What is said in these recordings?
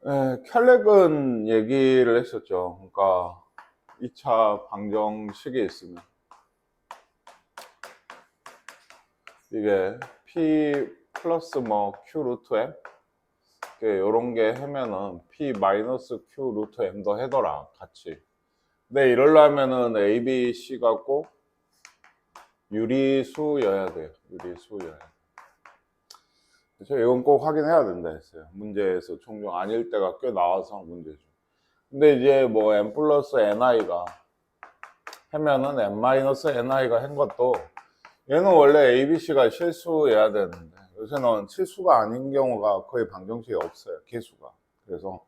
켈렉은 얘기를 했었죠. 그러니까 2차 방정식이 있으면 이게 P 플러스 뭐 Q 루트 M 요런 게 하면은 P 마이너스 Q 루트 M 더 해더라 같이. 근데 이러려면은 A, B, C가 꼭 유리수여야 돼요. 유리수여야 돼요. 그렇죠? 이건 꼭 확인해야 된다 했어요. 문제에서 종종 아닐 때가 꽤 나와서 문제죠. 근데 이제 뭐 M 플러스 NI가 하면은 M 마이너스 NI가 한 것도 얘는 원래 ABC가 실수여야 되는데 요새는 실수가 아닌 경우가 거의 방정식이 없어요. 개수가. 그래서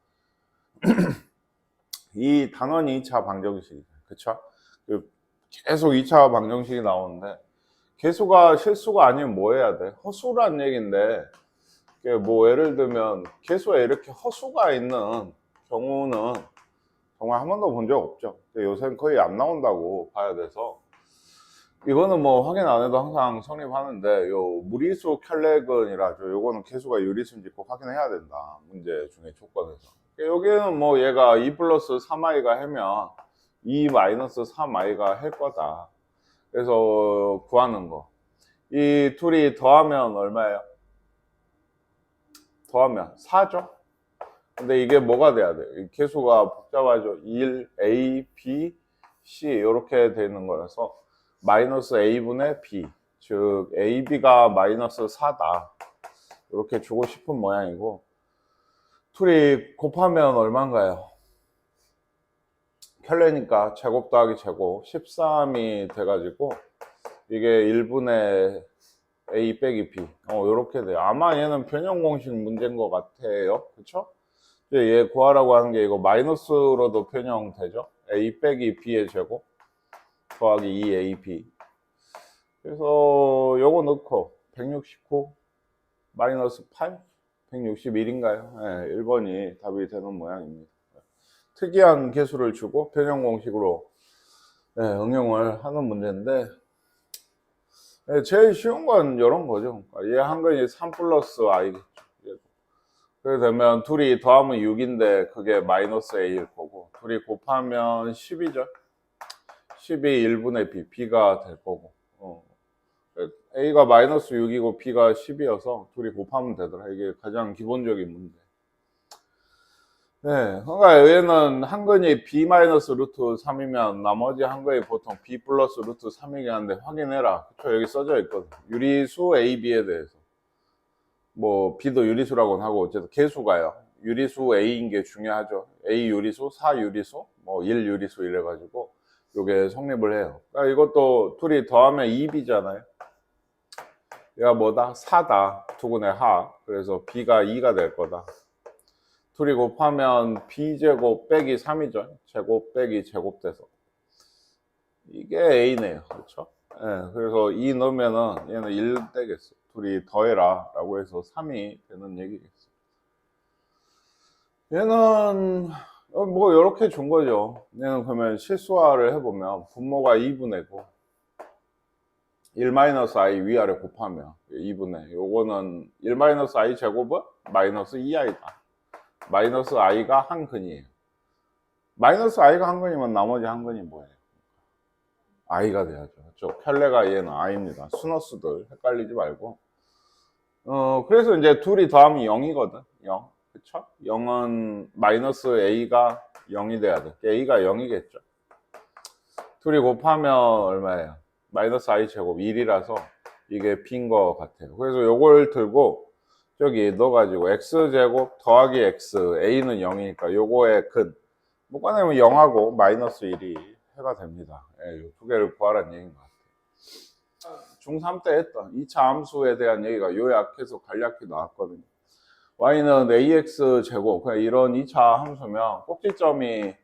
이 단원이 2차 방정식이죠. 그쵸? 계속 2차 방정식이 나오는데 개수가 실수가 아니면 뭐 해야 돼? 허수란 얘기인데 뭐 예를 들면 개수에 이렇게 허수가 있는 경우는 정말 한 번도 본 적 없죠. 요새는 거의 안 나온다고 봐야 돼서 이거는 뭐 확인 안 해도 항상 성립하는데 요 무리수 켈렉은이라죠. 요거는 개수가 유리수인지 꼭 확인해야 된다. 문제 중에 조건에서. 여기는 뭐 얘가 2 플러스 3i가 하면 2 마이너스 3i가 할 거다. 그래서 구하는 거. 이 둘이 더하면 얼마예요? 더하면 4죠? 근데 이게 뭐가 돼야 돼요? 개수가 복잡하죠. 1, A, B, C 이렇게 되는 거라서 마이너스 A분의 B 즉 AB가 마이너스 4다 이렇게 주고 싶은 모양이고 둘이 곱하면 얼마인가요? 켈레니까 제곱 더하기 제곱 13이 돼가지고 이게 1분의 A 빼기 B 이렇게 돼요. 아마 얘는 변형 공식 문제인 것 같아요. 그쵸? 얘 구하라고 하는 게 이거 마이너스로도 변형되죠. A 빼기 B의 제곱 더하기 2AB 그래서 요거 넣고 169 마이너스 8 161인가요? 네, 1번이 답이 되는 모양입니다. 특이한 개수를 주고 변형 공식으로 네, 응용을 하는 문제인데 네, 제일 쉬운 건 이런 거죠. 얘 한 건이 3 플러스 i겠죠. 그렇게 되면 둘이 더하면 6인데 그게 마이너스 a일 거고 둘이 곱하면 10이죠. 10이 1분의 b, b가 될 거고 a가 마이너스 6이고 b가 10이어서 둘이 곱하면 되더라. 이게 가장 기본적인 문제. 네, 그러니까 얘는 한 건이 b 마이너스 루트 3이면 나머지 한 건이 보통 b 플러스 루트 3이긴 한데 확인해라. 그쵸? 여기 써져 있거든. 유리수 a, b에 대해서. 뭐 b도 유리수라고는 하고 어쨌든 개수가요. 유리수 a인 게 중요하죠. a 유리수, 4 유리수, 뭐 1 유리수 이래가지고 요게 성립을 해요. 그러니까 이것도 둘이 더하면 2b잖아요. 얘가 뭐다? 4다. 두근의 하. 그래서 b가 2가 될 거다. 둘이 곱하면 b제곱 빼기 3이죠. 제곱 빼기 제곱 돼서. 이게 a네요. 그렇죠? 네, 그래서 2 넣으면은 얘는 1 되겠어. 둘이 더해라 라고 해서 3이 되는 얘기겠어. 얘는 뭐 이렇게 준 거죠. 얘는 그러면 실수화를 해보면 분모가 2분의고 1-i 위아래 곱하면 2분의 요거는 1-i 제곱은 마이너스 2i다. 마이너스 i가 한 근이에요. 마이너스 i가 한 근이면 나머지 한 근이 뭐예요? i가 돼야죠. 그렇죠? 켈레가 얘는 i입니다. 수너스들 헷갈리지 말고. 그래서 이제 둘이 더하면 0이거든. 0. 그쵸? 0은 마이너스 a가 0이 돼야 돼. a가 0이겠죠. 둘이 곱하면 얼마예요? 마이너스 i 제곱 1이라서 이게 b인 것 같아요. 그래서 요걸 들고 저기 넣어가지고 x제곱 더하기 x a는 0이니까 요거의 근 묶어내면 0하고 마이너스 1이 해가 됩니다. 예, 두 개를 구하라는 얘기인 것 같아요. 중3 때 했던 2차 함수에 대한 얘기가 요약해서 간략히 나왔거든요. y는 ax 제곱 그냥 이런 2차 함수면 꼭지점이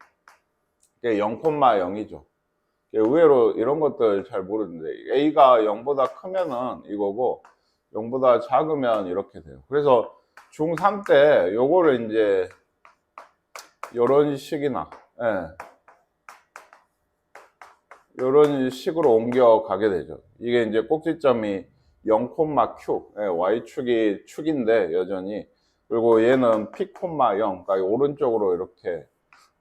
0,0이죠. 의외로 이런 것들 잘 모르는데 a가 0보다 크면은 이거고 0보다 작으면 이렇게 돼요. 그래서 중3 때 요거를 이제 이런 식이나 이런 식으로 옮겨가게 되죠. 이게 이제 꼭지점이 0,q y축이 축인데 여전히 그리고 얘는 P, 0, 그러니까 오른쪽으로 이렇게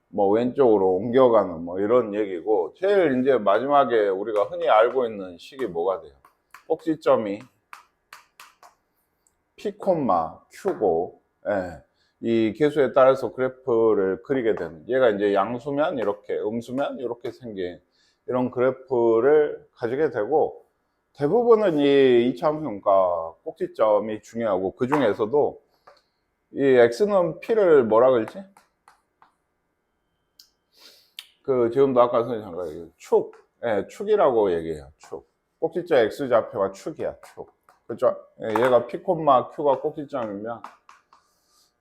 뭐 왼쪽으로 옮겨가는 뭐 이런 얘기고, 제일 이제 마지막에 우리가 흔히 알고 있는 식이 뭐가 돼요? 꼭지점이 P, Q고, 예, 이 계수에 따라서 그래프를 그리게 되는, 얘가 이제 양수면 이렇게, 음수면 이렇게 생긴 이런 그래프를 가지게 되고, 대부분은 이 이차함수니까 꼭지점이 중요하고, 그 중에서도 이 x는 p를 뭐라 그러지? 그 지금도 아까 선생님 잠깐 얘기했 축, 예, 축이라고 얘기해요. 축. 꼭지점 x좌표가 축이야, 축. 그죠? 예, 얘가 p, q가 꼭지점이면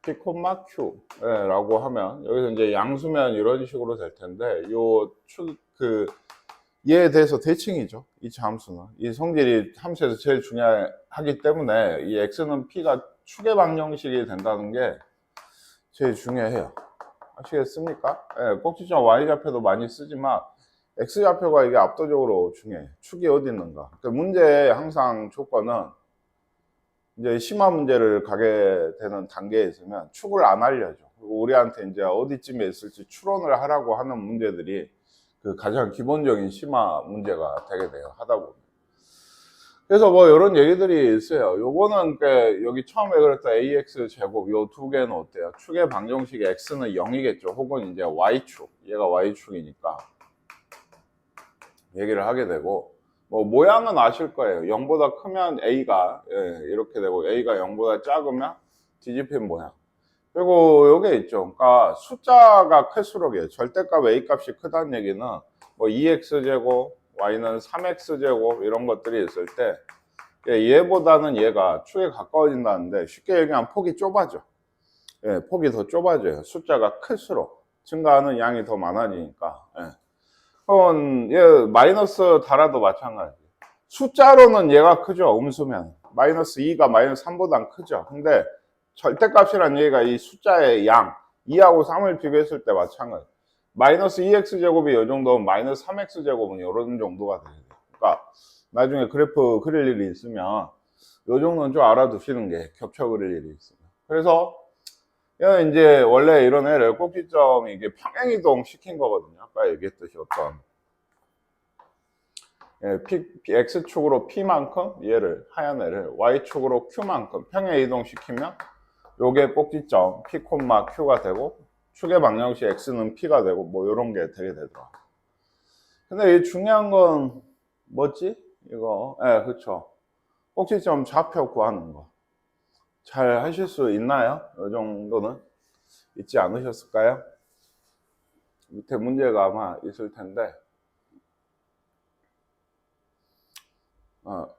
p, q, 예, 라고 하면 여기서 이제 양수면 이런 식으로 될 텐데, 요 축, 얘에 대해서 대칭이죠. 이 함수는. 이 성질이 함수에서 제일 중요하기 때문에 이 x는 p가 축의 방정식이 된다는 게 제일 중요해요. 아시겠습니까? 예, 꼭지점 y좌표도 많이 쓰지만 x좌표가 이게 압도적으로 중요해. 축이 어디 있는가. 그러니까 문제의 항상 조건은 이제 심화 문제를 가게 되는 단계에 있으면 축을 안 알려줘. 그리고 우리한테 이제 어디쯤에 있을지 추론을 하라고 하는 문제들이 그 가장 기본적인 심화 문제가 되게 돼요. 하다 보면. 그래서 뭐 이런 얘기들이 있어요. 요거는 여기 처음에 그랬던 ax 제곱 요 두 개는 어때요? 축의 방정식이 x는 0이겠죠. 혹은 이제 y축, 얘가 y축이니까 얘기를 하게 되고, 뭐 모양은 아실 거예요. 0보다 크면 a가 이렇게 되고, a가 0보다 작으면 뒤집힌 모양. 그리고 요게 있죠. 그러니까 숫자가 클수록이에요. 절대값 a 값이 크다는 얘기는 뭐 2x제곱, y는 3x제곱 이런 것들이 있을 때 얘보다는 얘가 축에 가까워진다는데, 쉽게 얘기하면 폭이 좁아져. 예, 폭이 더 좁아져요. 숫자가 클수록 증가하는 양이 더 많아지니까. 예. 그건 얘 마이너스 달아도 마찬가지. 숫자로는 얘가 크죠. 음수면 마이너스 2가 마이너스 3보단 크죠. 근데 절대값이란 얘기가 이 숫자의 양 2하고 3을 비교했을 때 마찬가지. 마이너스 2x제곱이 이 정도면 마이너스 3x제곱은 이런 정도가 돼요. 그러니까 나중에 그래프 그릴 일이 있으면 요 정도는 좀 알아두시는 게, 겹쳐 그릴 일이 있으면. 그래서 얘는 이제 원래 이런 애를 꼭지점이 이게 평행이동 시킨 거거든요. 아까 얘기했듯이 어떤 x축으로 p만큼 얘를 하얀 애를 y축으로 q만큼 평행이동 시키면 요게 꼭지점 p, q가 되고, 축의 방정식 x는 p가 되고, 뭐 요런 게 되게 되더라. 근데 이 중요한 건 뭐지? 이거, 그쵸. 꼭지점 좌표 구하는 거. 잘 하실 수 있나요? 이 정도는 있지 않으셨을까요? 밑에 문제가 아마 있을 텐데,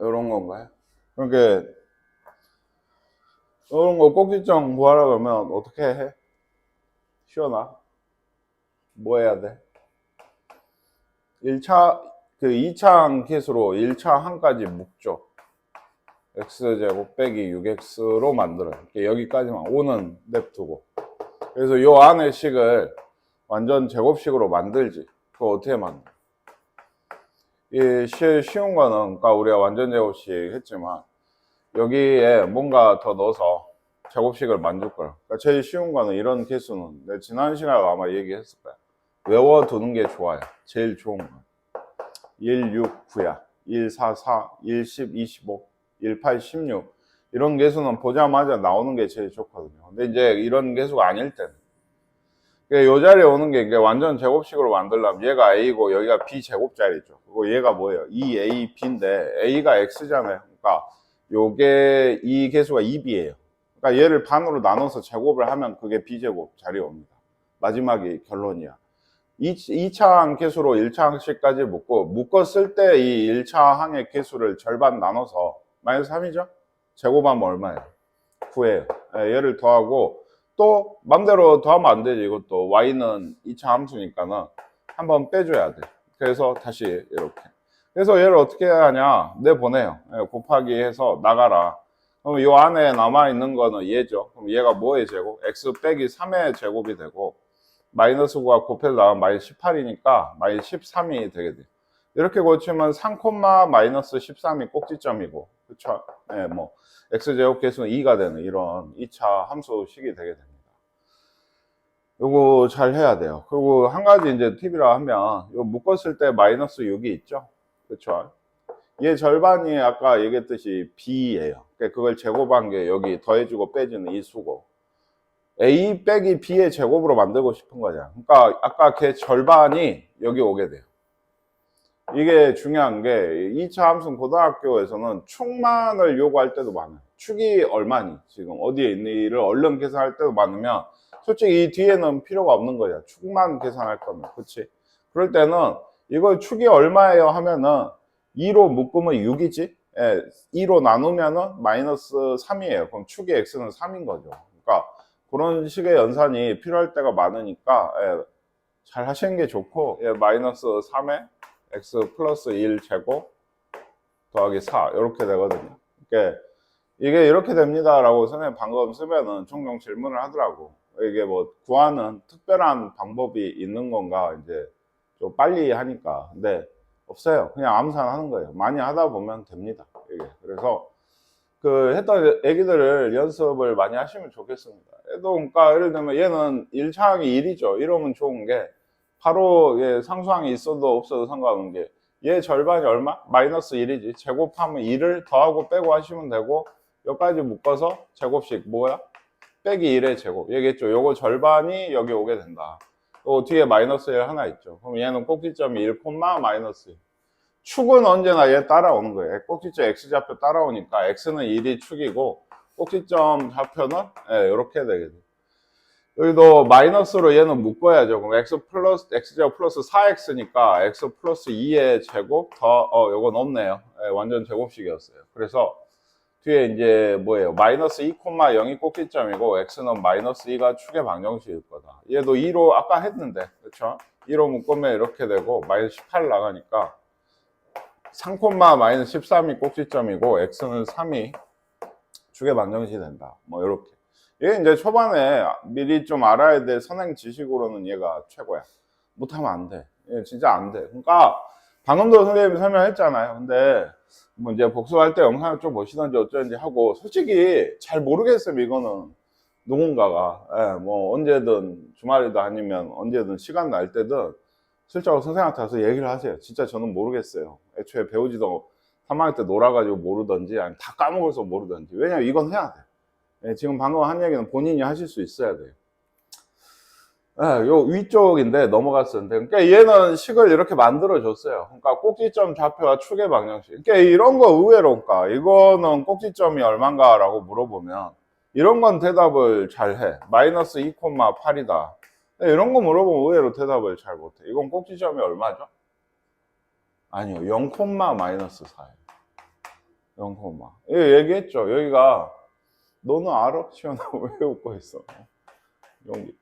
이런 건가요? 그러니까 이런 거 꼭지점 구하라 그러면 어떻게 해? 시원아? 뭐 해야 돼? 1차, 그 2차 함께수로 1차 항까지 묶죠. x제곱 빼기 6x로 만들어요. 여기까지만 5는 냅두고. 그래서 요 안의 식을 완전 제곱식으로 만들지. 그거 어떻게 만들어? 이 제일 쉬운 거는, 그러니까 우리가 완전 제곱식 했지만 여기에 뭔가 더 넣어서 제곱식을 만들 거야. 그러니까 제일 쉬운 거는 이런 개수는 내가 지난 시간에 아마 얘기했을 거야. 외워두는 게 좋아요. 제일 좋은 거. 1, 6, 9야. 1, 4, 4, 1, 10, 25, 1, 8, 16. 이런 개수는 보자마자 나오는 게 제일 좋거든요. 근데 이제 이런 개수가 아닐 때는. 요 자리에 오는 게 완전 제곱식으로 만들려면 얘가 a고 여기가 b 제곱자리죠. 그리고 얘가 뭐예요? 2ab인데 a가 x잖아요. 그러니까 요게 이 개수가 2b예요. 그러니까 얘를 반으로 나눠서 제곱을 하면 그게 b제곱 자리에 옵니다. 마지막이 결론이야. 2차 항 개수로 1차 항식까지 묶었을 때 이 1차 항의 개수를 절반 나눠서 마이너스 3이죠? 제곱하면 얼마예요? 9예요. 얘를 더하고, 또 맘대로 더하면 안 되지. 이것도 y는 2차 함수니까는 한번 빼줘야 돼. 그래서 다시 이렇게. 그래서 얘를 어떻게 해야 하냐? 내보내요. 곱하기 해서 나가라. 그럼 이 안에 남아있는 거는 얘죠. 그럼 얘가 뭐의 제곱? x 빼기 3의 제곱이 되고, 마이너스 9가 곱해서 나가면 마이너스 18이니까 마이너스 13이 되게 돼. 이렇게 고치면 3, 마이너스 13이 꼭지점이고, 그쵸? 예, 뭐 x제곱 계수는 2가 되는 이런 2차 함수식이 되게 됩니다. 요거 잘 해야 돼요. 그리고 한 가지 이제 팁이라 하면 요 묶었을 때 마이너스 6이 있죠? 그쵸? 얘 절반이 아까 얘기했듯이 b예요. 그러니까 그걸 제곱한 게 여기 더해주고 빼주는 이 수고, a 빼기 b의 제곱으로 만들고 싶은 거잖아. 그러니까 아까 걔 절반이 여기 오게 돼요. 이게 중요한 게 2차 함수 고등학교에서는 축만을 요구할 때도 많아요. 축이 얼마니, 지금 어디에 있니를 얼른 계산할 때도 많으면 솔직히 이 뒤에는 필요가 없는 거야. 축만 계산할 거면. 그치? 그럴 때는 이거 축이 얼마예요 하면은 2로 묶으면 6이지? 예, 2로 나누면은 마이너스 3이에요. 그럼 축의 x는 3인 거죠. 그러니까 그런 식의 연산이 필요할 때가 많으니까 예, 잘 하시는 게 좋고, 예, 마이너스 3에 x 플러스 1 제곱 더하기 4 이렇게 되거든요. 그러니까 이게 이렇게 됩니다 라고 선생님 방금 쓰면은 종종 질문을 하더라고. 이게 뭐 구하는 특별한 방법이 있는 건가, 이제 좀 빨리 하니까. 근데 없어요. 그냥 암산 하는 거예요. 많이 하다 보면 됩니다. 이게. 그래서 그 했던 애기들을 연습을 많이 하시면 좋겠습니다. 얘도 그러니까 예를 들면 얘는 1차항이 1이죠. 이러면 좋은 게 바로 얘 상수항이 있어도 없어도 상관없는 게 얘 절반이 얼마? 마이너스 1이지. 제곱하면 2를 더하고 빼고 하시면 되고, 여기까지 묶어서 제곱식 뭐야? 빼기 1의 제곱. 얘기했죠. 요거 절반이 여기 오게 된다. 또 뒤에 마이너스 1 하나 있죠. 그럼 얘는 꼭지점이 1, 마이너스 1. 축은 언제나 얘 따라오는 거예요. 꼭지점 x좌표 따라오니까 x는 1이 축이고 꼭지점 좌표는 이렇게 되게 돼요. 여기도 마이너스로 얘는 묶어야죠. 그럼 x제곱 플러스 4x니까 x 플러스 2의 제곱 더 요건 없네요. 완전 제곱식이었어요. 그래서 뒤에 이제 뭐예요? 마이너스 2,0이 꼭지점이고 x는 마이너스 2가 축의 방정식일 거다. 얘도 2로 아까 했는데, 그렇죠? 2로 묶으면 이렇게 되고 마이너스 18 나가니까 3, 마이너스 13이 꼭지점이고 x는 3이 축의 방정식이 된다. 뭐 이렇게. 얘 이제 초반에 미리 좀 알아야 될 선행 지식으로는 얘가 최고야. 못하면 안 돼. 얘 진짜 안 돼. 그러니까 방금도 선생님이 설명했잖아요. 근데 뭐 이제 복습할 때 영상을 좀 보시던지 어쩌는지 하고, 솔직히 잘 모르겠어요. 이거는 누군가가 뭐 언제든 주말이든 아니면 언제든 시간 날 때든 실제로 선생님한테 와서 얘기를 하세요. 진짜 저는 모르겠어요. 애초에 배우지도 3학년 때 놀아가지고 모르던지 아니면 다 까먹어서 모르던지. 왜냐면 이건 해야 돼. 지금 방금 한 얘기는 본인이 하실 수 있어야 돼요. 요 위쪽인데 넘어갔었는데, 그러니까 얘는 식을 이렇게 만들어 줬어요. 그러니까 꼭지점 좌표와 축의 방정식. 그러니까 이런 거 의외로, 그러니까 이거는 꼭지점이 얼마인가 라고 물어보면 이런 건 대답을 잘 해. 마이너스 2,8이다. 이런 거 물어보면 의외로 대답을 잘 못해. 이건 꼭지점이 얼마죠? 아니요, 0, 마이너스 4예요. 0, 얘기했죠. 여기가 너는 알아? 시원아. 왜 웃고 있어?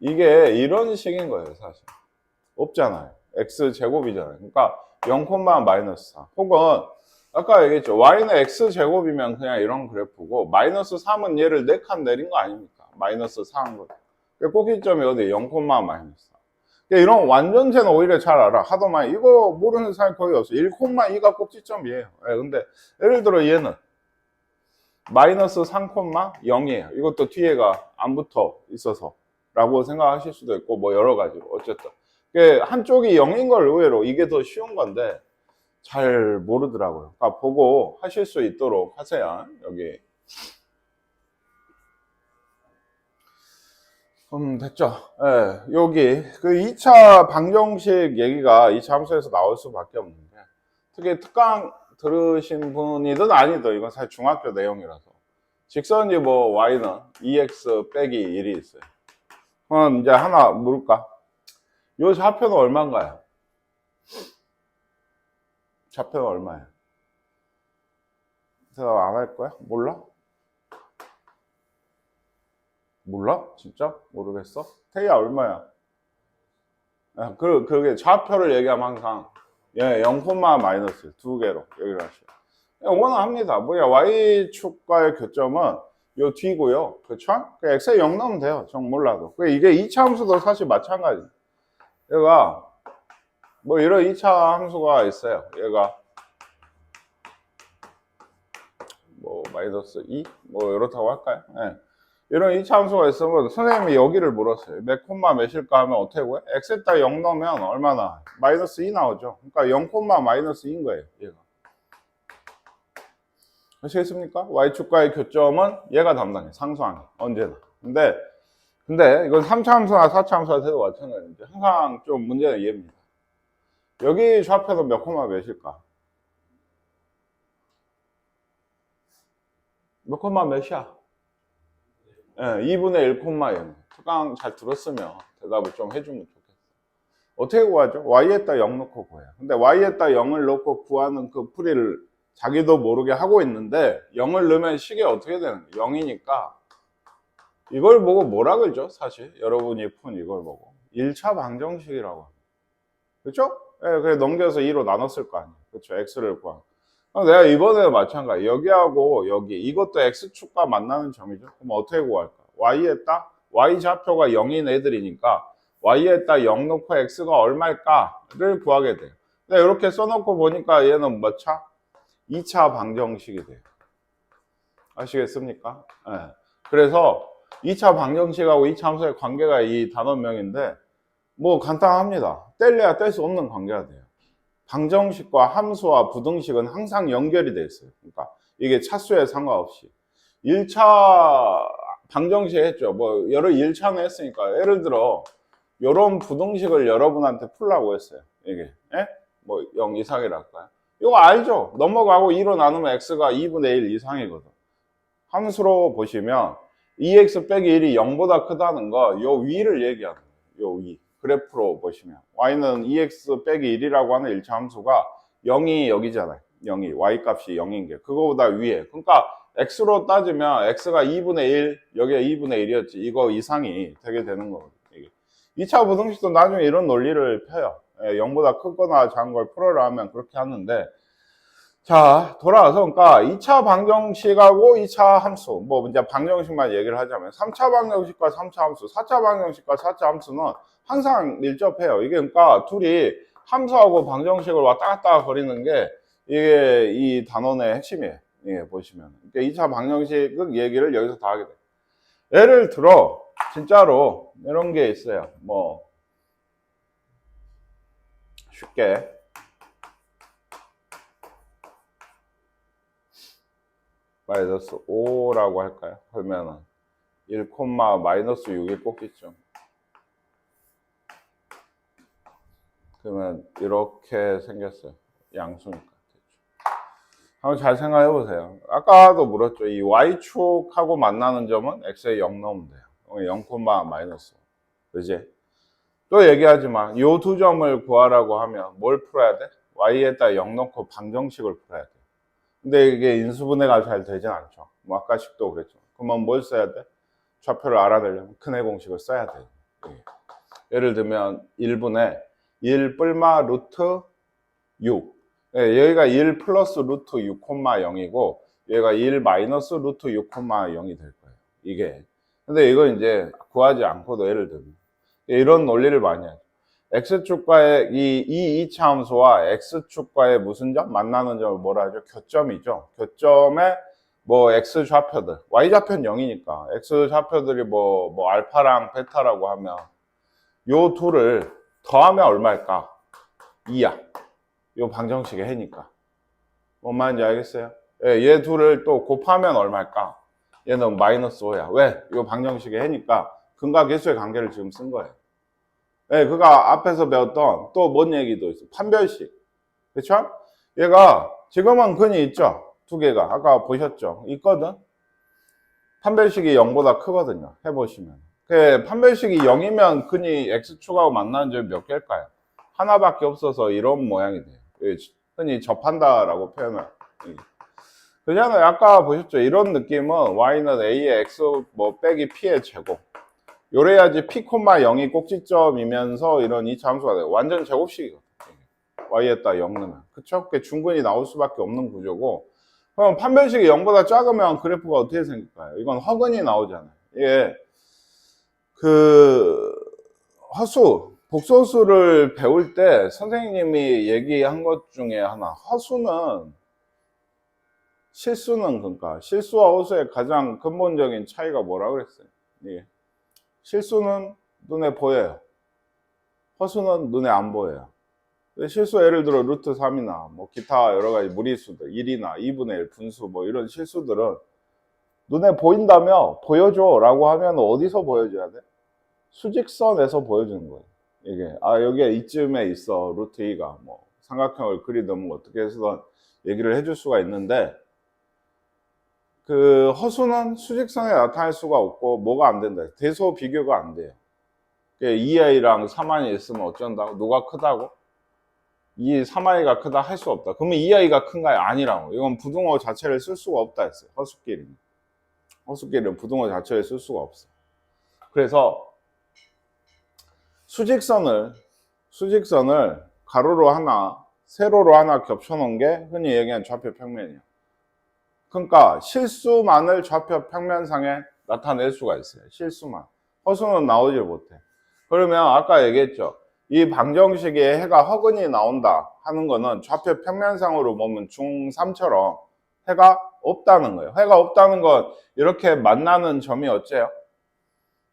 이게 이런 식인 거예요, 사실. 없잖아요. x제곱이잖아요. 그러니까 0, 마이너스 4. 혹은 아까 얘기했죠. y는 x제곱이면 그냥 이런 그래프고, 마이너스 3은 얘를 4칸 내린 거 아닙니까? 마이너스 4한 거. 꼭지점이 어디? 0, 마이너스 4. 이런 완전체는 오히려 잘 알아. 하도 많이. 이거 모르는 사람이 거의 없어. 1,2가 꼭지점이에요. 근데 예를 들어 얘는 마이너스 3,0이에요. 이것도 뒤에가 안 붙어 있어서 라고 생각하실 수도 있고, 뭐 여러 가지로. 어쨌든 한쪽이 0인 걸 의외로 이게 더 쉬운 건데 잘 모르더라고요. 그러니까 보고 하실 수 있도록 하세요. 여기 됐죠. 여기 그 2차 방정식 얘기가 2차 함수에서 나올 수밖에 없는데, 특히 특강 들으신 분이든 아니든 이건 사실 중학교 내용이라서 직선이 뭐 y는 2x 빼기 1이 있어요. 그럼 이제 하나 물을까? 요 좌표는 얼마인가요? 좌표는 얼마예요? 대답 안 할 거야? 몰라? 몰라? 진짜? 모르겠어? 태희야 얼마야? 그게 좌표를 얘기하면 항상 0, 마이너스 두 개로 여기를 하시죠. 원은 합니다. 뭐야, y축과의 교점은 요 뒤고요. 그쵸? x에 0 넣으면 돼요. 정 몰라도. 이게 2차 함수도 사실 마찬가지. 얘가 뭐 이런 2차 함수가 있어요. 얘가 뭐 마이너스 2? 뭐 이렇다고 할까요? 네. 이런 이차 함수가 있으면 선생님이 여기를 물었어요. 몇 콤마 몇일까 하면 어떻게 구해? x에다 0 넣으면 얼마나? 마이너스 2 나오죠. 그러니까 0 콤마 마이너스 2인 거예요. 얘가. 아시겠습니까? y축과의 교점은 얘가 담당해. 상수항이. 언제나. 근데 이건 3차 함수나 4차 함수나 해도 마찬가지인데 항상 좀 문제는 얘입니다. 여기 좌표는 몇 콤마 몇일까? 몇 콤마 몇이야? 예, 2분의 1 콤마 0. 특강 잘 들었으면 대답을 좀 해주면 좋겠어. 어떻게 구하죠? y에다 0 넣고 구해요. 근데 y에다 0을 넣고 구하는 그 풀이를 자기도 모르게 하고 있는데 0을 넣으면 식이 어떻게 되는 거예요? 0이니까 이걸 보고 뭐라 그러죠? 사실 여러분이 푼 이걸 보고 1차 방정식이라고. 그렇죠? 예, 그래 넘겨서 2로 나눴을 거 아니에요. 그렇죠? x를 구한. 내가 이번에는 마찬가지. 여기하고 여기 이것도 x축과 만나는 점이죠. 그럼 어떻게 구할까? y에다 y 좌표가 0인 애들이니까 y에다 0 넣고 x가 얼마일까를 구하게 돼요. 근데 이렇게 써놓고 보니까 얘는 몇 차? 2차 방정식이 돼요. 아시겠습니까? 네. 그래서 2차 방정식하고 2차 함수의 관계가 이 단원명인데 뭐 간단합니다. 뗄래야 뗄 수 없는 관계가 돼요. 방정식과 함수와 부등식은 항상 연결이 돼 있어요. 그러니까 이게 차수에 상관없이 1차 방정식 했죠. 뭐 여러 1차는 했으니까 예를 들어 이런 부등식을 여러분한테 풀라고 했어요. 이게 뭐 0 이상이랄까요? 이거 알죠? 넘어가고 2로 나누면 x가 2분의 1 이상이거든. 함수로 보시면 2x 빼기 1이 0보다 크다는 거 요 위를 얘기하는 거예요. 요 위. 그래프로 보시면 y는 2x 빼기 1이라고 하는 1차 함수가 0이 여기잖아요. 0이 y 값이 0인 게 그거보다 위에. 그러니까 x로 따지면 x가 2분의 1, 여기가 2분의 1이었지. 이거 이상이 되게 되는 거거든요. 2차 부등식도 나중에 이런 논리를 펴요. 0보다 크거나 작은 걸 풀어라 하면 그렇게 하는데 자, 돌아와서, 그러니까 2차 방정식하고 2차 함수, 뭐 이제 방정식만 얘기를 하자면 3차 방정식과 3차 함수, 4차 방정식과 4차 함수는 항상 밀접해요. 이게 그러니까 둘이 함수하고 방정식을 왔다 갔다 거리는 게 이게 이 단원의 핵심이에요. 예, 보시면. 그러니까 2차 방정식 얘기를 여기서 다 하게 돼요. 예를 들어, 진짜로 이런 게 있어요. 뭐, 쉽게. 마이너스 5라고 할까요? 그러면은 1, 마이너스 6이 꼭지점. 그러면 이렇게 생겼어요. 양수니까. 한번 잘 생각해 보세요. 아까도 물었죠. 이 y축하고 만나는 점은 x에 0 넣으면 돼요. 0, 마이너스 5. 그지? 또 얘기하지만 이 두 점을 구하라고 하면 뭘 풀어야 돼? y에다 0 넣고 방정식을 풀어야 돼. 근데 이게 인수분해가 잘 되진 않죠. 뭐 아까식도 그랬죠. 그러면 뭘 써야 돼? 좌표를 알아내려면 큰의 공식을 써야 돼요. 예를 들면 1분의 1 뿔마 루트 6. 여기가 1 플러스 루트 6, 0이고 얘가 1 마이너스 루트 6, 0이 될 거예요. 이게. 근데 이거 이제 구하지 않고도 예를 들면 이런 논리를 많이 하죠. x축과의 이 2차 함수와 x축과의 무슨 점? 만나는 점을 뭐라 하죠? 교점이죠. 교점에 뭐 x 좌표들, y 좌표는 0이니까 x 좌표들이 뭐 알파랑 베타라고 하면 요 둘을 더하면 얼마일까? 2야. 요 방정식의 해니까. 뭔 말인지 알겠어요? 예, 얘 둘을 또 곱하면 얼마일까? 얘는 마이너스 5야. 왜? 요 방정식의 해니까 근과 계수의 관계를 지금 쓴 거예요. 예, 그가 앞에서 배웠던 또 뭔 얘기도 있어. 판별식. 그쵸? 얘가 지금은 근이 있죠? 두 개가. 아까 보셨죠? 있거든? 판별식이 0보다 크거든요. 해보시면. 판별식이 0이면 근이 x축하고 만나는 점이 몇 개일까요? 하나밖에 없어서 이런 모양이 돼요. 흔히 접한다라고 표현을. 그잖아요. 아까 보셨죠? 이런 느낌은 y는 a의 x 뭐 빼기 p의 제곱. 요래야지 p, 0이 꼭지점이면서 이런 2차 함수가 돼요. 완전 제곱식이거든요. y에다 0 넣으면. 그쵸? 그게 중근이 나올 수밖에 없는 구조고. 그럼 판별식이 0보다 작으면 그래프가 어떻게 생길까요? 이건 허근이 나오잖아요. 이게 허수, 복소수를 배울 때 선생님이 얘기한 것 중에 하나. 허수는 실수는 그러니까 실수와 허수의 가장 근본적인 차이가 뭐라 그랬어요? 예. 실수는 눈에 보여요. 허수는 눈에 안 보여요. 실수 예를 들어 루트 3이나 뭐 기타 여러 가지 무리수들 1이나 2분의 1 분수 뭐 이런 실수들은 눈에 보인다며 보여줘 라고 하면 어디서 보여줘야 돼? 수직선에서 보여주는 거예요. 이게 여기에 이쯤에 있어 루트 2가 뭐 삼각형을 그리든 뭐 어떻게 해서든 얘기를 해줄 수가 있는데 그 허수는 수직선에 나타날 수가 없고 뭐가 안 된다. 대소 비교가 안 돼요. 2i랑 3i이 있으면 어쩐다고? 누가 크다고? 3i가 크다 할 수 없다. 그러면 2i가 큰가요? 아니라고. 이건 부등호 자체를 쓸 수가 없다 했어요. 허수끼리는. 허수끼리는 부등호 자체를 쓸 수가 없어. 그래서 수직선을 가로로 하나, 세로로 하나 겹쳐놓은 게 흔히 얘기하는 좌표 평면이에요. 그러니까 실수만을 좌표 평면상에 나타낼 수가 있어요. 실수만. 허수는 나오질 못해. 그러면 아까 얘기했죠. 이 방정식에 해가 허근이 나온다 하는 거는 좌표 평면상으로 보면 중3처럼 해가 없다는 거예요. 해가 없다는 건 이렇게 만나는 점이 어째요?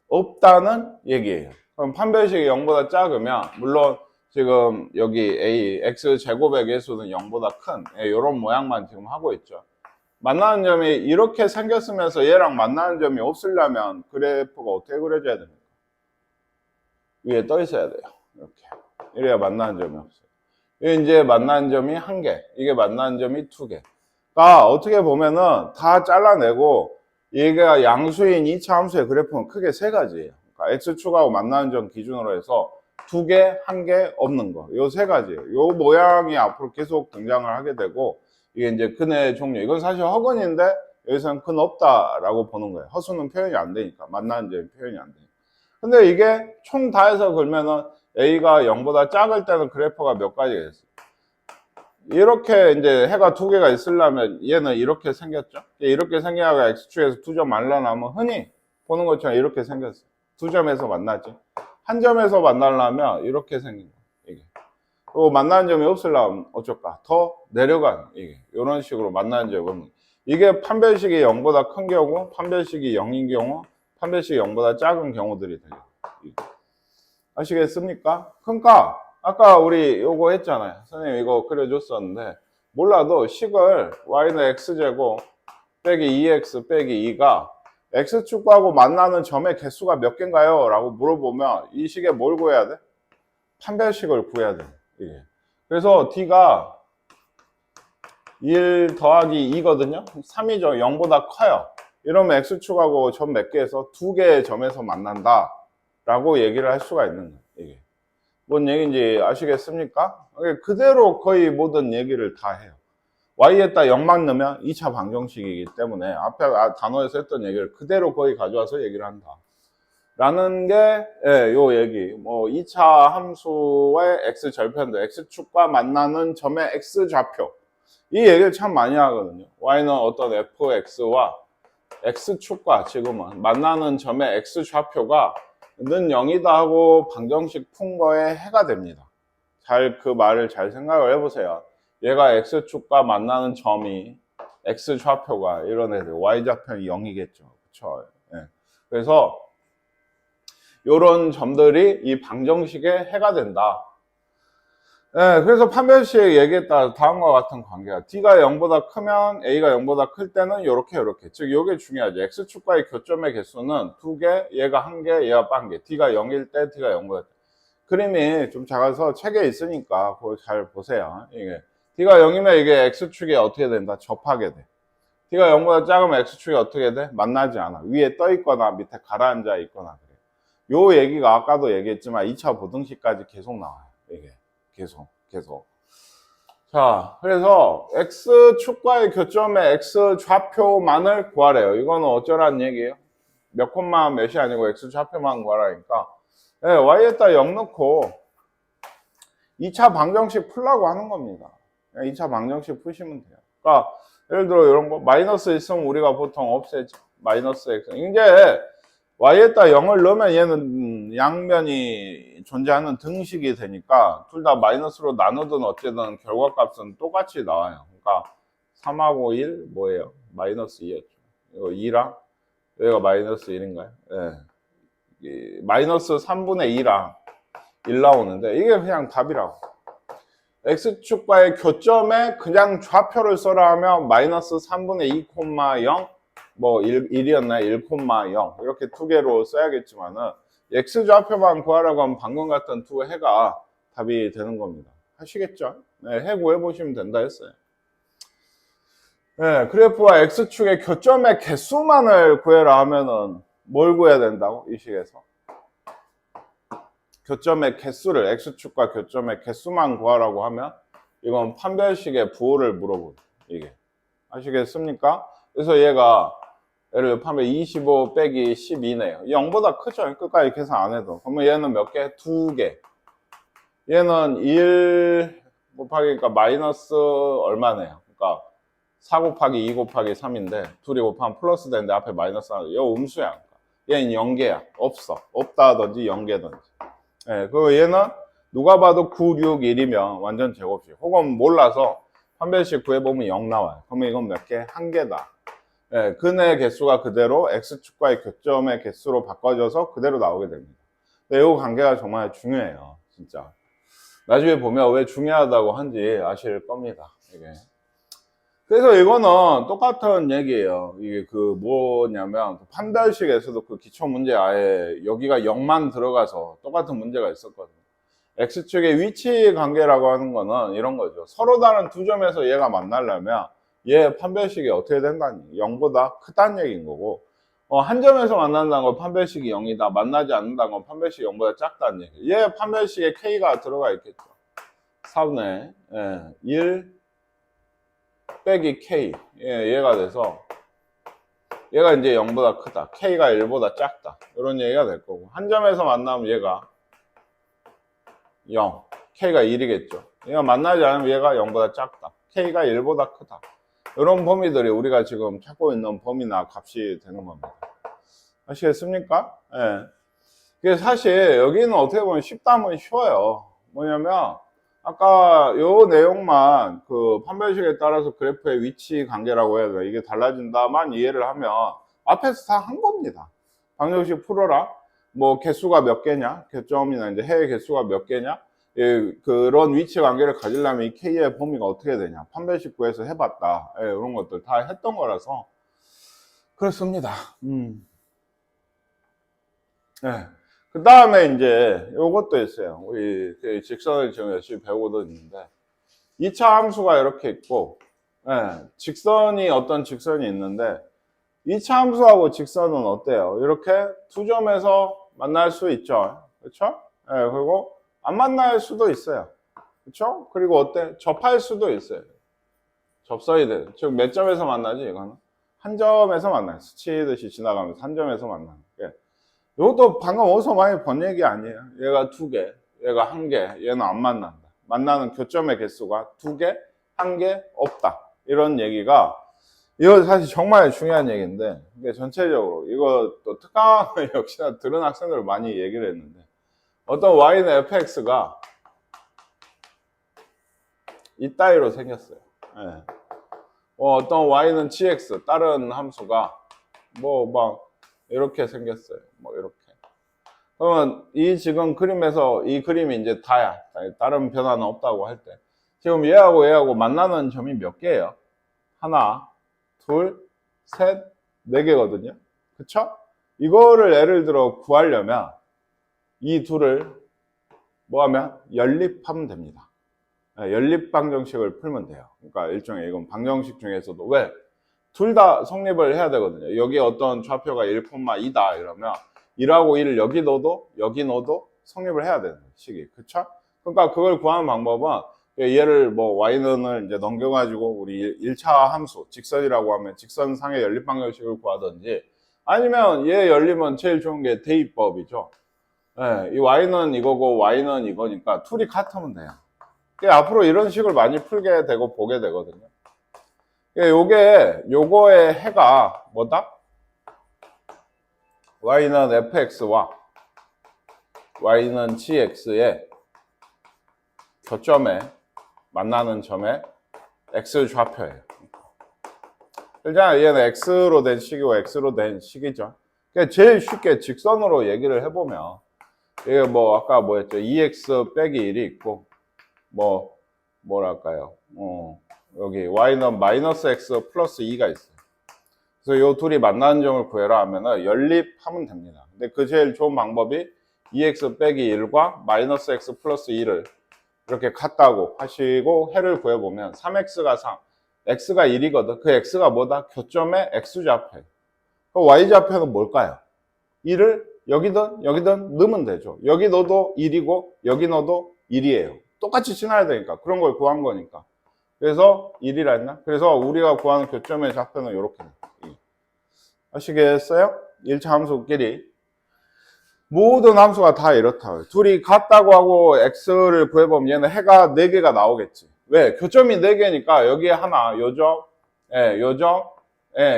없다는 얘기예요. 그럼 판별식이 0보다 작으면 물론 지금 여기 a, x제곱의 개수는 0보다 큰 이런 모양만 지금 하고 있죠. 만나는 점이 이렇게 생겼으면서 얘랑 만나는 점이 없으려면 그래프가 어떻게 그려져야 됩니까? 위에 떠 있어야 돼요. 이렇게. 이래야 만나는 점이 없어요. 이게 이제 만나는 점이 1개, 이게 만나는 점이 2개. 그러니까 어떻게 보면은 다 잘라내고 얘가 양수인 2차 함수의 그래프는 크게 3가지예요. 그러니까 x축하고 만나는 점 기준으로 해서 2개, 1개 없는 거. 요 3가지예요. 요 모양이 앞으로 계속 등장을 하게 되고 이게 이제 근의 종류. 이건 사실 허근인데 여기서는 근 없다라고 보는 거예요. 허수는 표현이 안 되니까. 만나는 점이 표현이 안 되니까. 근데 이게 총 다 해서 그러면은 a가 0보다 작을 때는 그래프가 몇 가지가 있어요. 이렇게 이제 해가 2개가 있으려면 얘는 이렇게 생겼죠. 이렇게 생겨야 x축에서 2점 만나려면 흔히 보는 것처럼 이렇게 생겼어요. 2점에서 만나지. 한 점에서 만나려면 이렇게 생긴 거예요. 이게. 그리고 만나는 점이 없으려면 어쩔까? 더 내려가는 이게 이런 식으로 만나는 점은 이게 판별식이 0보다 큰 경우, 판별식이 0인 경우, 판별식이 0보다 작은 경우들이 돼요. 아시겠습니까? 그러니까 아까 우리 요거 했잖아요. 선생님 이거 그려줬었는데 몰라도 식을 y는 x제곱 빼기 2x 빼기 2가 x축하고 만나는 점의 개수가 몇 개인가요? 라고 물어보면 이 식에 뭘 구해야 돼? 판별식을 구해야 돼. 이게. 그래서 d가 1 더하기 2거든요. 3이죠. 0보다 커요. 이러면 x축하고 점 몇 개에서 2개의 점에서 만난다 라고 얘기를 할 수가 있는 거예요. 이게 뭔 얘기인지 아시겠습니까? 그대로 거의 모든 얘기를 다 해요. y에다 0만 넣으면 2차 방정식이기 때문에 앞에 단어에서 했던 얘기를 그대로 거의 가져와서 얘기를 한다 라는 게 요 얘기. 뭐 2차 함수의 x절편도 x축과 만나는 점의 x좌표 이 얘기를 참 많이 하거든요. y는 어떤 fx와 x축과 지금은 만나는 점의 x좌표가 는 0이다 하고 방정식 푼 거에 해가 됩니다. 그 말을 잘 생각을 해보세요. 얘가 x축과 만나는 점이 x좌표가 이런 애들 y좌표는 0이겠죠. 그쵸? 예. 그래서 이런 점들이 이 방정식에 해가 된다. 네, 그래서 판별식 얘기했다 다음과 같은 관계야. d가 0보다 크면 a가 0보다 클 때는 요렇게 즉 이게 중요하죠. x축과의 교점의 개수는 2개, 얘가 1개, 얘가 1개. d가 0일 때, d가 0보다 그림이 좀 작아서 책에 있으니까 그거 잘 보세요. 이게 d가 0이면 이게 x축이 어떻게 된다? 접하게 돼. d가 0보다 작으면 x축이 어떻게 돼? 만나지 않아. 위에 떠 있거나 밑에 가라앉아 있거나 그래. 요 얘기가 아까도 얘기했지만 2차 보등식까지 계속 나와요. 이게 계속. 자, 그래서 x축과의 교점의 x좌표만을 구하래요. 이거는 어쩌라는 얘기예요? 몇 콤마 몇이 아니고 x좌표만 구하라니까. 네, y에다 0 넣고 2차 방정식 풀라고 하는 겁니다. 2차 방정식 푸시면 돼요. 그러니까 예를 들어 이런 거 마이너스 있으면 우리가 보통 없애죠. 마이너스 x. 이제 y에다 0을 넣으면 얘는 양면이 존재하는 등식이 되니까 둘 다 마이너스로 나누든 어쨌든 결과값은 똑같이 나와요. 그러니까 3하고 1 뭐예요? 마이너스 2였죠. 이거 2랑 여기가 마이너스 1인가요? 예. 마이너스 3분의 2랑 1 나오는데 이게 그냥 답이라고. x축과의 교점에 그냥 좌표를 써라 하면 마이너스 3분의 2, 0 뭐 1이었나요? 1, 0 이렇게 두 개로 써야겠지만은 x좌표만 구하라고 하면 방금 같은 두 해가 답이 되는 겁니다. 하시겠죠? 네, 해 구해보시면 된다 했어요. 네, 그래프와 x축의 교점의 개수만을 구해라 하면은 뭘 구해야 된다고? 이 식에서 교점의 개수를 x축과 교점의 개수만 구하라고 하면 이건 판별식의 부호를 물어보는 이게 아시겠습니까? 그래서 얘가 예를 들어 판별 25 빼기 12네요. 0보다 크죠? 끝까지 계산 안 해도. 그러면 얘는 몇 개? 2개. 얘는 1 곱하기니까 마이너스 얼마네요? 그러니까 4 곱하기 2 곱하기 3인데 둘이 곱하면 플러스 되는데 앞에 마이너스 하나. 이거 음수야. 얘는 0개야. 없어. 없다든지 0개든지. 예, 그리고 얘는 누가 봐도 9, 6, 1이면 완전 제곱식. 혹은 몰라서 판별식 구해보면 0 나와요. 그러면 이건 몇 개? 1개다. 예, 근의 개수가 그대로 x축과의 교점의 개수로 바꿔져서 그대로 나오게 됩니다. 이 관계가 정말 중요해요. 진짜. 나중에 보면 왜 중요하다고 한지 아실 겁니다. 이게. 그래서 이거는 똑같은 얘기예요. 이게 그 뭐냐면 판별식에서도 그 기초 문제 아예 여기가 0만 들어가서 똑같은 문제가 있었거든요. x축의 위치 관계라고 하는 거는 이런 거죠. 서로 다른 두 점에서 얘가 만나려면 얘 판별식이 어떻게 된다니? 0보다 크다는 얘기인 거고 한 점에서 만난다는 건 판별식이 0이다. 만나지 않는다는 건 판별식이 0보다 작다는 얘기. 얘 판별식에 k가 들어가 있겠죠. 4분의 1 빼기 k 얘가 돼서 얘가 이제 0보다 크다. k가 1보다 작다. 이런 얘기가 될 거고 한 점에서 만나면 얘가 0 k가 1이겠죠. 얘가 만나지 않으면 얘가 0보다 작다. k가 1보다 크다. 이런 범위들이 우리가 지금 찾고 있는 범위나 값이 되는 겁니다. 아시겠습니까? 예. 그래서 사실 여기는 어떻게 보면 쉽다면 쉬워요. 뭐냐면 아까 요 내용만 그 판별식에 따라서 그래프의 위치 관계라고 해야 돼요. 이게 달라진다만 이해를 하면 앞에서 다 한 겁니다. 방정식 풀어라. 뭐 개수가 몇 개냐? 교점이나 이제 해의 개수가 몇 개냐? 예, 그런 위치 관계를 가지려면 이 K의 범위가 어떻게 되냐? 판별식 구해서 해봤다. 예, 이런 것들 다 했던 거라서 그렇습니다. 네. 그 다음에 이제 요것도 있어요. 우리 그 직선을 지금 열심히 배우고도 있는데 2차 함수가 이렇게 있고 직선이 어떤 직선이 있는데 2차 함수하고 직선은 어때요? 이렇게 두 점에서 만날 수 있죠. 그렇죠? 그리고 안 만날 수도 있어요. 그렇죠? 그리고 어때? 접할 수도 있어요. 접선이 돼. 즉 몇 점에서 만나지 이거는? 한 점에서 만나요. 스치듯이 지나가면서 한 점에서 만나요. 이것도 방금 어디서 많이 본 얘기 아니에요. 얘가 2개, 얘가 1개, 얘는 안 만난다. 만나는 교점의 개수가 2개, 1개 없다. 이런 얘기가 이거 사실 정말 중요한 얘기인데 이게 전체적으로 이거 또 특강을 역시나 들은 학생들 많이 얘기를 했는데 어떤 y는 fx가 이따위로 생겼어요. 어떤 y는 gx 다른 함수가 뭐 막 이렇게 생겼어요. 뭐 이렇게. 그러면 이 지금 그림에서 이 그림이 이제 다야. 다른 변화는 없다고 할 때. 지금 얘하고 만나는 점이 몇 개예요? 하나, 둘, 셋, 네 개거든요. 그쵸? 이거를 예를 들어 구하려면 이 둘을 뭐 하면 연립하면 됩니다. 연립 방정식을 풀면 돼요. 그러니까 일종의 이건 방정식 중에서도 왜? 둘 다 성립을 해야 되거든요. 여기 어떤 좌표가 1,2다 이러면 1하고 1을 여기 넣어도 성립을 해야 되는 식이. 그쵸? 그러니까 그걸 구하는 방법은 얘를 뭐 y는을 이제 넘겨가지고 우리 1차 함수 직선이라고 하면 직선상의 연립 방정식을 구하든지 아니면 얘 열리면 제일 좋은 게 대입법이죠. 이 y는 이거고 y는 이거니까 둘이 같으면 돼요. 앞으로 이런 식을 많이 풀게 되고 보게 되거든요. 요거의 해가 뭐다? y는 fx와 y는 gx의 교점에 만나는 점의 x 좌표예요. 그잖아. 얘는 x로 된 식이고 x로 된 식이죠. 그러니까 제일 쉽게 직선으로 얘기를 해보면 이게 뭐 아까 뭐였죠? 2x 빼기 1이 있고 뭐랄까요? 여기 y는 마이너스 x 플러스 2가 있어요. 그래서 요 둘이 만나는 점을 구해라 하면은 연립하면 됩니다. 근데 그 제일 좋은 방법이 2x 빼기 1과 마이너스 x 플러스 2를 이렇게 같다고 하시고 해를 구해보면 3x가 3, x가 1이거든. 그 x가 뭐다? 교점의 x좌표. 그 y좌표는 뭘까요? 1을 여기든 넣으면 되죠. 여기 넣어도 1이고 여기 넣어도 1이에요. 똑같이 지나야 되니까. 그런 걸 구한 거니까. 그래서 1이라 했나? 그래서 우리가 구하는 교점의 좌표는 이렇게. 아시겠어요? 1차 함수끼리. 모든 함수가 다 이렇다. 둘이 같다고 하고 x를 구해보면 얘는 해가 4개가 나오겠지. 왜? 교점이 4개니까 여기에 하나, 요점, 요점,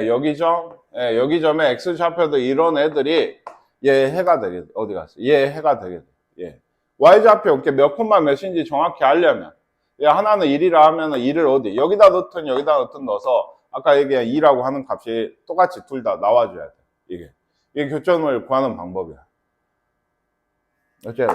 여기 점, 여기 점에 x좌표도 이런 애들이 얘 해가 되게 어디 갔어? 얘 해가 되게 돼. 예. y좌표 몇 콤마 몇인지 정확히 알려면 얘 하나는 1이라 하면은 2를 어디? 여기다 넣든 넣어서 아까 얘기한 2라고 하는 값이 똑같이 둘 다 나와줘야 돼. 이게 교점을 구하는 방법이야. 어째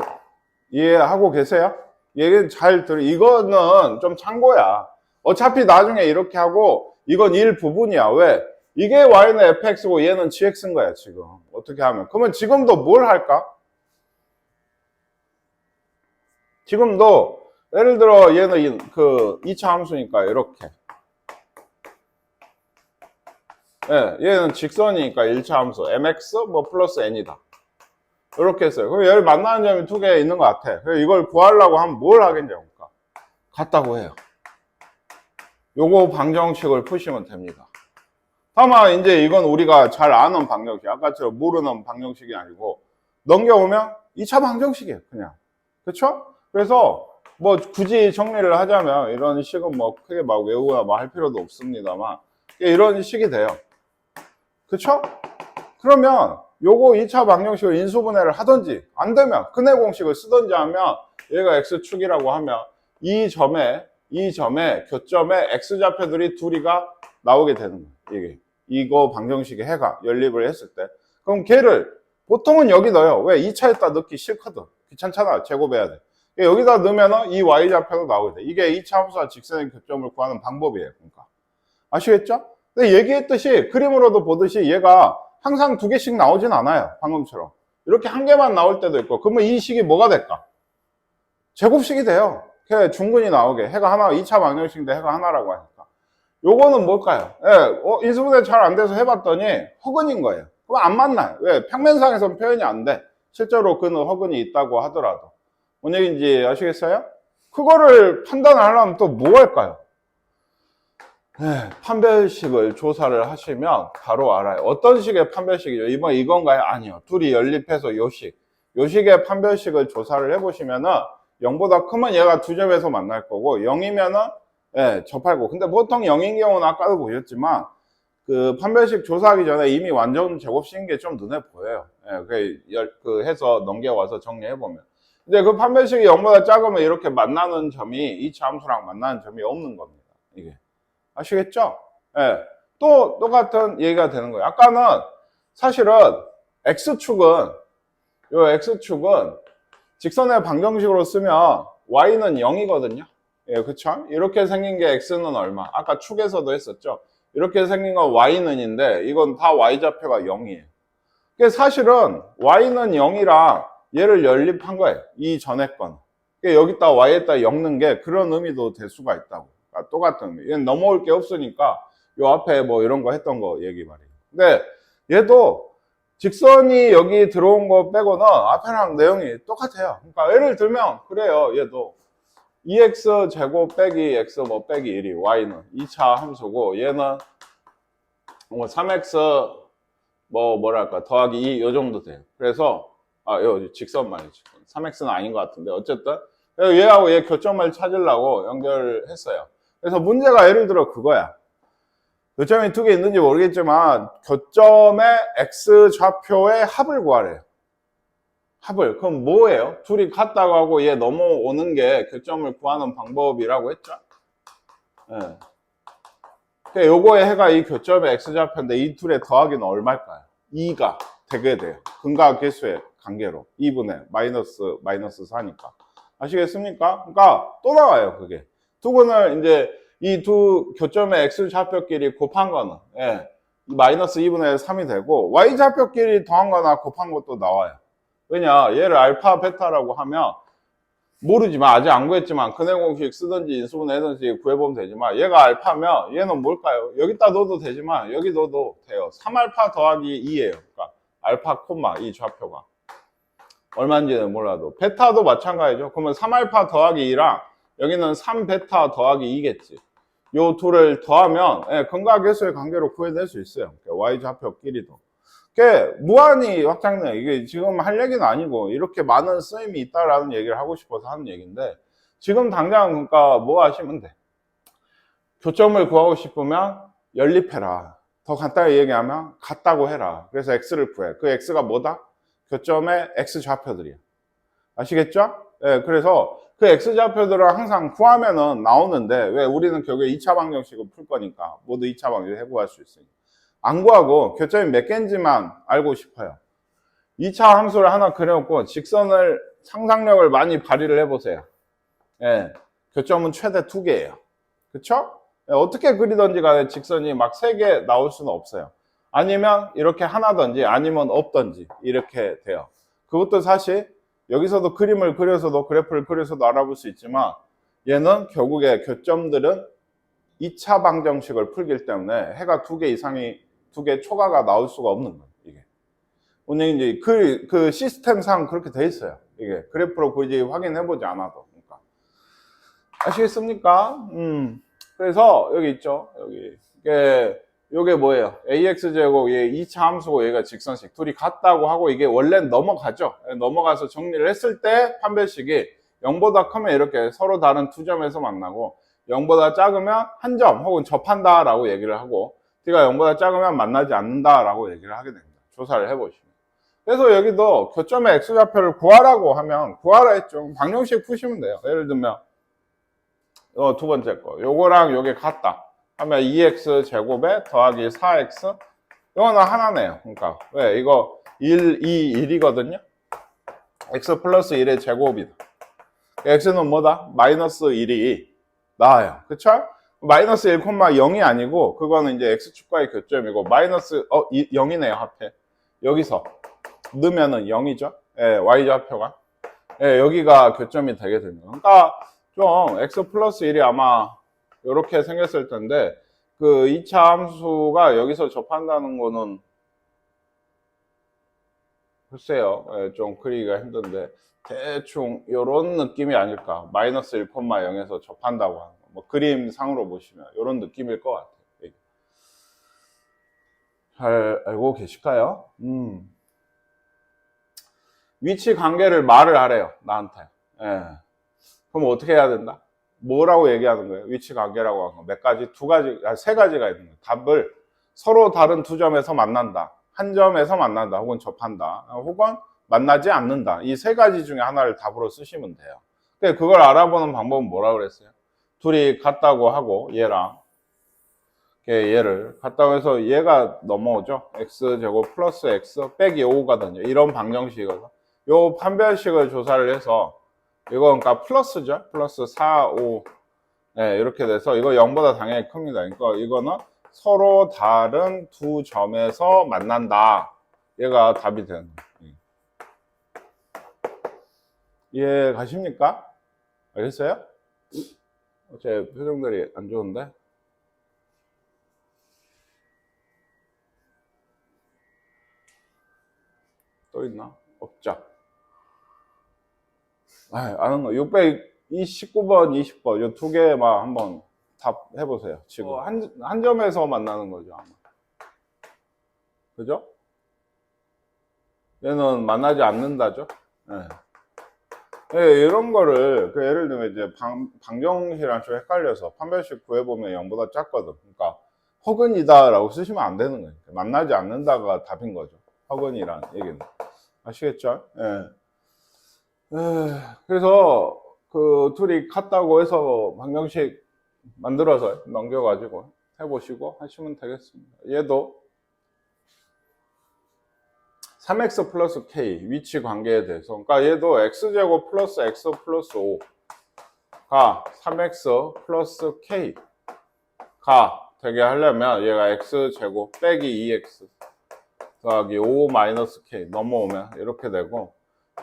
이해하고 계세요? 얘기 잘 이거는 좀 참고야. 어차피 나중에 이렇게 하고 이건 일부분이야. 왜? 이게 y는 fx고 얘는 gx인 거야 지금. 어떻게 하면? 그러면 지금도 뭘 할까? 지금도 예를 들어 얘는 그 2차 함수니까 이렇게. 얘는 직선이니까 1차 함수 mx 플러스 n이다. 이렇게 했어요. 그럼 얘를 만나는 점이 2개 있는 것 같아. 그래서 이걸 구하려고 하면 뭘 하겠냐고. 같다고 해요. 요거 방정식을 푸시면 됩니다. 다만 이제 이건 우리가 잘 아는 방정식. 아까처럼 모르는 방정식이 아니고 넘겨오면 2차 방정식이에요. 그냥. 그쵸? 그래서 뭐 굳이 정리를 하자면 이런 식은 뭐 크게 막 외우거나 뭐 할 필요도 없습니다만 이런 식이 돼요. 그쵸? 그러면 요거 2차 방정식을 인수분해를 하든지 안 되면 근해 공식을 쓰든지 하면 얘가 x축이라고 하면 이 점에 교점에 x좌표들이 둘이가 나오게 되는 거예요. 이거 방정식의 해가 연립을 했을 때 그럼 걔를 보통은 여기 넣어요. 왜? 2차에다 넣기 싫거든. 귀찮잖아. 제곱해야 돼. 여기다 넣으면 이 y좌표도 나오게 돼. 이게 2차 함수와 직선의 교점을 구하는 방법이에요. 그러니까 아시겠죠? 근데 얘기했듯이 그림으로도 보듯이 얘가 항상 2개씩 나오진 않아요. 방금처럼. 이렇게 한 개만 나올 때도 있고 그러면 이 식이 뭐가 될까? 제곱식이 돼요. 중근이 나오게. 해가 하나, 2차 방정식인데 해가 하나라고 하니까. 요거는 뭘까요? 인수분해 잘 안 돼서 해봤더니 허근인 거예요. 그럼 안 만나요. 왜? 평면상에서는 표현이 안 돼. 실제로 그는 허근이 있다고 하더라도. 뭔 얘기인지 아시겠어요? 그거를 판단하려면 또 뭐 할까요? 판별식을 조사를 하시면 바로 알아요. 어떤 식의 판별식이죠? 이건가요? 아니요. 둘이 연립해서 요식의 판별식을 조사를 해보시면은 0보다 크면 얘가 2점에서 만날 거고 0이면은 접할고. 근데 보통 0인 경우는 아까도 보셨지만 그 판별식 조사하기 전에 이미 완전 제곱식인 게 좀 눈에 보여요. 그 해서 넘겨와서 정리해보면. 이제 그 판별식이 0보다 작으면 이렇게 만나는 점이 2차 함수랑 만나는 점이 없는 겁니다. 이게. 아시겠죠? 또 똑같은 얘기가 되는 거예요. 아까는 사실은 X축은 직선의 방정식으로 쓰면 Y는 0이거든요. 그쵸? 이렇게 생긴 게 X는 얼마? 아까 축에서도 했었죠. 이렇게 생긴 건 Y는인데 이건 다 Y좌표가 0이에요. 그게 사실은 Y는 0이랑 얘를 연립한 거예요. 이 전에 건. 여기다 Y에다 0 넣은 게 그런 의미도 될 수가 있다고. 똑같은 의미. 얘는 넘어올 게 없으니까 요 앞에 뭐 이런 거 했던 거 얘기 말이에요. 근데 얘도 직선이 여기 들어온 거 빼고는 앞에랑 내용이 똑같아요. 그러니까 예를 들면 그래요. 얘도 2x 제곱 빼기 x 빼기 1이 y는 2차 함수고 얘는 3x 뭐랄까 더하기 2 요 정도 돼요. 그래서 요 직선 말이죠. 3x는 아닌 것 같은데 어쨌든 얘하고 얘 교점을 찾으려고 연결했어요. 그래서 문제가 예를 들어 그거야. 교점이 2개 있는지 모르겠지만 교점의 x좌표의 합을 구하래요. 합을. 그럼 뭐예요? 둘이 같다고 하고 얘 넘어오는 게 교점을 구하는 방법이라고 했죠? 그러니까 요거의 해가 이 교점의 x좌표인데 이 둘의 더하기는 얼마일까요? 2가 되게 돼요. 근과 계수의 관계로 2분의 마이너스 4니까. 아시겠습니까? 그러니까 또 나와요, 그게. 두근을 이제 이 두 교점의 x좌표끼리 곱한 거는 마이너스 2분의 3이 되고 y좌표끼리 더한 거나 곱한 것도 나와요. 왜냐, 얘를 알파, 베타라고 하면 모르지만 아직 안 구했지만 근해 공식 쓰든지 인수분해하든지 구해보면 되지만 얘가 알파면 얘는 뭘까요? 여기다 넣어도 되지만 여기 넣어도 돼요. 3알파 더하기 2예요. 그러니까 알파 콤마 이 좌표가 얼마인지는 몰라도 베타도 마찬가지죠. 그러면 3알파 더하기 2랑 여기는 3베타 더하기 2겠지. 요 둘을 더하면 근과 계수의 관계로 구해낼 수 있어요. y 좌표끼리도. 무한히 확장돼요. 이게 지금 할 얘기는 아니고 이렇게 많은 쓰임이 있다라는 얘기를 하고 싶어서 하는 얘기인데 지금 당장 그러니까 뭐 하시면 돼. 교점을 구하고 싶으면 연립해라. 더 간단히 얘기하면 같다고 해라. 그래서 x를 구해. 그 x가 뭐다? 교점의 x좌표들이야. 아시겠죠? 그래서 그 x좌표들을 항상 구하면은 나오는데 왜 우리는 결국에 2차 방정식을 풀 거니까 모두 2차 방정식 해구할 수 있으니까 안 구하고 교점이 몇 개인지만 알고 싶어요. 2차 함수를 하나 그려놓고 직선을 상상력을 많이 발휘를 해보세요. 교점은 최대 2개예요. 그쵸? 어떻게 그리던지 간에 직선이 막 3개 나올 수는 없어요. 아니면 이렇게 하나든지 아니면 없든지 이렇게 돼요. 그것도 사실 여기서도 그림을 그려서도 그래프를 그려서도 알아볼 수 있지만 얘는 결국에 교점들은 2차 방정식을 풀기 때문에 해가 2개 이상이 2개 초과가 나올 수가 없는 거예요. 이게 오늘 이제 그 시스템상 그렇게 돼 있어요. 이게 그래프로 굳이 확인해보지 않아도. 그러니까 아시겠습니까? 그래서 여기 있죠. 여기 이게 뭐예요? ax 제곱 얘 2차 함수고 얘가 직선식 둘이 같다고 하고 이게 원래는 넘어가죠. 넘어가서 정리를 했을 때 판별식이 0보다 크면 이렇게 서로 다른 두 점에서 만나고 0보다 작으면 한 점 혹은 접한다 라고 얘기를 하고 t가 0보다 작으면 만나지 않는다 라고 얘기를 하게 됩니다. 조사를 해보시면. 그래서 여기도 교점의 x좌표를 구하라고 하면 구하라 했죠. 방정식 푸시면 돼요. 예를 들면 두 번째 거 요거랑 요게 같다 하면 2x 제곱에 더하기 4x 이거는 하나네요. 그러니까 왜 이거 1, 2, 1이거든요. x 플러스 1의 제곱이다. x는 뭐다? 마이너스 1이 나와요. 그쵸? 마이너스 1,0이 아니고 그거는 이제 x축과의 교점이고 마이너스 0이네요. 하필 여기서 넣으면은 0이죠. y좌표가 여기가 교점이 되게 됩니다. 그러니까 좀 x 플러스 1이 아마 이렇게 생겼을 텐데 그 2차 함수가 여기서 접한다는 거는 글쎄요. 좀 그리기가 힘든데 대충 이런 느낌이 아닐까. 마이너스 1,0에서 접한다고 하는 거. 뭐 그림상으로 보시면 이런 느낌일 것 같아요. 잘 알고 계실까요? 위치 관계를 말을 하래요. 나한테. 그럼 어떻게 해야 된다? 뭐라고 얘기하는 거예요? 위치 관계라고 하는 거. 몇 가지? 세 가지가 있는 거예요. 답을 서로 다른 두 점에서 만난다. 한 점에서 만난다. 혹은 접한다. 혹은 만나지 않는다. 이 세 가지 중에 하나를 답으로 쓰시면 돼요. 그걸 알아보는 방법은 뭐라고 그랬어요? 둘이 같다고 하고 얘랑 얘를 같다고 해서 얘가 넘어오죠. x제곱 플러스 x 빼기 5거든요. 이런 방정식이거든. 요 판별식을 조사를 해서 이거 그러니까 플러스죠. 플러스 4, 5 이렇게 돼서 이거 0보다 당연히 큽니다. 그러니까 이거는 서로 다른 두 점에서 만난다. 얘가 답이 되는 거예요. 이해 가십니까? 알겠어요? 제 표정들이 안 좋은데? 또 있나? 없죠. 아는 거. 629번, 20번, 이 두 개만 한번 답 해보세요. 지금 한 점에서 만나는 거죠, 아마. 그죠? 얘는 만나지 않는다죠? 이런 거를, 예를 들면 이제 방정식이랑 좀 헷갈려서 판별식 구해보면 0보다 작거든. 그러니까, 허근이다 라고 쓰시면 안 되는 거예요. 만나지 않는다가 답인 거죠. 허근이란 얘기는. 아시겠죠? 그래서 그 둘이 같다고 해서 방정식 만들어서 넘겨가지고 해보시고 하시면 되겠습니다. 얘도 3x 플러스 k 위치 관계에 대해서, 그러니까 얘도 x제곱 플러스 x 플러스 5가 3x 플러스 k가 되게 하려면 얘가 x제곱 빼기 2x 더하기 5 마이너스 k 넘어오면 이렇게 되고,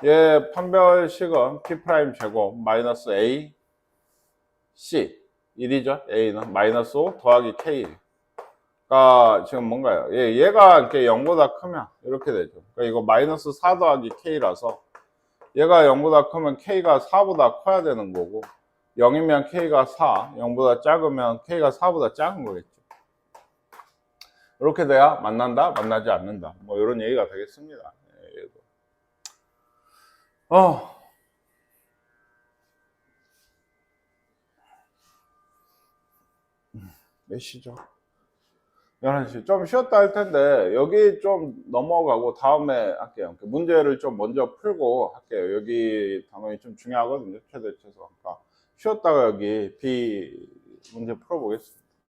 얘 판별식은 p 프라임 제곱 마이너스 a c 1이죠. a는 마이너스 5 더하기 k 가 지금 뭔가요? 얘가 이렇게 0보다 크면 이렇게 되죠. 그러니까 이거 마이너스 4 더하기 k라서 얘가 0보다 크면 k가 4보다 커야 되는 거고, 0이면 k가 4, 0보다 작으면 k가 4보다 작은 거겠죠. 이렇게 돼야 만난다, 만나지 않는다. 뭐 이런 얘기가 되겠습니다. 얘도. 몇 시죠? 11시. 좀 쉬었다 할 텐데, 여기 좀 넘어가고 다음에 할게요. 문제를 좀 먼저 풀고 할게요. 여기 단원이 좀 중요하거든요. 최대 최소. 그러니까 쉬었다가 여기 B 문제 풀어보겠습니다.